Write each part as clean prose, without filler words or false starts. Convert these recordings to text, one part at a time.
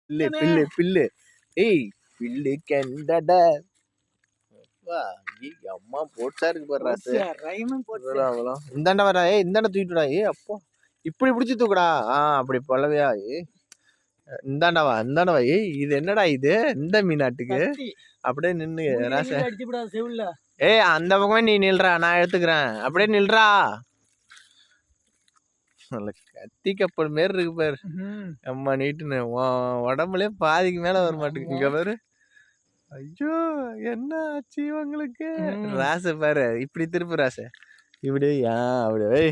bill bill bill ஏய் bill கெண்டடா வா அம்மா போட்டா இருக்கு பாரு ராசு இந்தாண்ட வரா இந்தாண்ட தூக்கிட்டுடா அப்போ இப்படி பிடிச்சி தூக்குடா அப்படி போலவையா இந்தாண்டவா இந்தாண்டவா இது என்னடா இது இந்த மீனாட்டுக்கு அப்படியே நின்னு ராச அந்த பக்கமே நீ நில்றா நான் எடுத்துக்கிறேன் அப்படியே நில்றா கத்தி கப்பல் மாரி இருக்கு பாரு அம்மா நீட்டுன்னு உடம்புலயே பாதிக்கு மேல வர மாட்டேங்குது இங்க பாரு ஐயோ என்ன ஆச்சு இவங்களுக்கு ராச பாரு இப்படி திருப்பு ராச இப்படி அப்படியே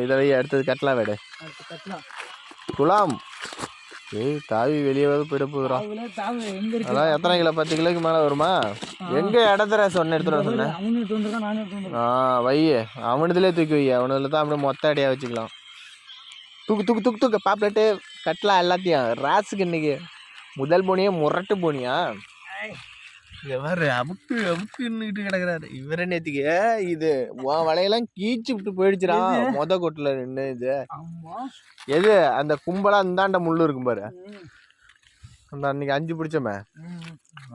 இதை வை அடுத்தது கட்டலாம் வேடு குலாம் தாவி வெளியே போயிட போதுறான் அதான் எத்தனை கிலோ 10 கிலோக்கு மேல வருமா எங்க இடத்துல சொன்ன எடுத்துட சொன்னேன் வை அவனதுலேயே தூக்கி வை அவனதுல தான் அப்படியே மொத்த அடியா வச்சுக்கலாம் தூக்கு தூக்கு தூக்கு தூக்கு பாப்லெட்டு கட்டலாம் எல்லாத்தையும் ராசுக்கு இன்னைக்கு முதல் போனியா முரட்டு போனியா எவரு அமுக்கு அமுக்குன்னுட்டு கிடக்குறாரு இவரே நேத்திக்கு இது உன் வலையெல்லாம் கீச்சு விட்டு போயிடுச்சுடா மொத கொட்டுல நின்று இது எது அந்த கும்பலா இந்தாண்ட முள்ளு இருக்கும் பாரு அந்த அன்னைக்கு 5 பிடிச்சோமே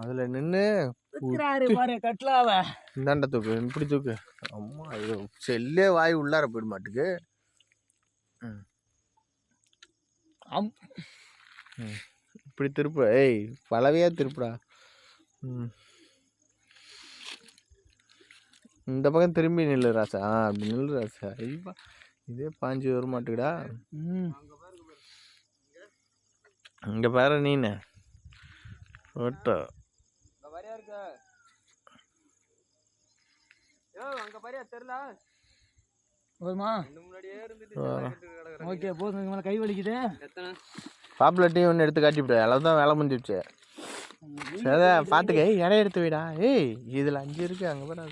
அதுல நின்று இந்தாண்ட தூக்கு இப்படி தூக்கு அம்மா இது செல்லே வாய் உள்ளார போயிட மாட்டுக்கு இப்படி திருப்பு பலவையா திருப்புடா இந்த பக்கம் திரும்பி நில்லு ராசா அப்படி நில்லு ராசா இதே பாஞ்சு வர மாட்டுக்குடா இங்க பாரு நீனு ஓட்டோ கை வலிக்குது பாப்புலட்டையும் ஒன்று எடுத்து காட்டிவிடு அளவுதான் வேலை முடிஞ்சிடுச்சு சரி பாத்துக்க இடம் எடுத்து விடா இதுல 5 இருக்கு அங்க பாரு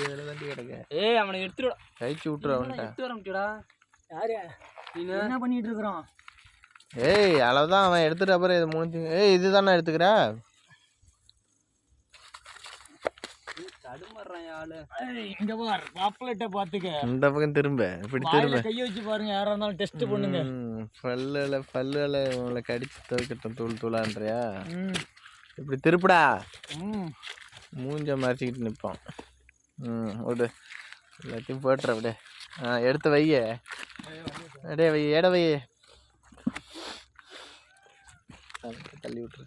இதுல தாண்டி கிடக்கு அவனை எடுத்துடா கழிச்சு விட்டுரு அவன்கிட்ட என்ன பண்ணிட்டு இருக்கிறான் அளவுதான் அவன் எடுத்துட்டு அப்புறம் இது முடிஞ்சு இதுதானே எடுத்துக்கிற இந்த பக்கம் திரும்ப இப்படி திரும்ப கையை வச்சு பாருங்க யாரா இருந்தாலும் டெஸ்ட் பண்ணுங்க பல்லுல உங்களை கடிச்சு துவைக்கட்டும் தூள் தூளான்றியா இப்படி திருப்புடா மூஞ்ச மறைச்சிக்கிட்டு நிற்பான் விடு எல்லாத்தையும் போட்டுற அப்படியே எடுத்து வைய அப்படியே வை எடை வை தள்ளி விட்டுரு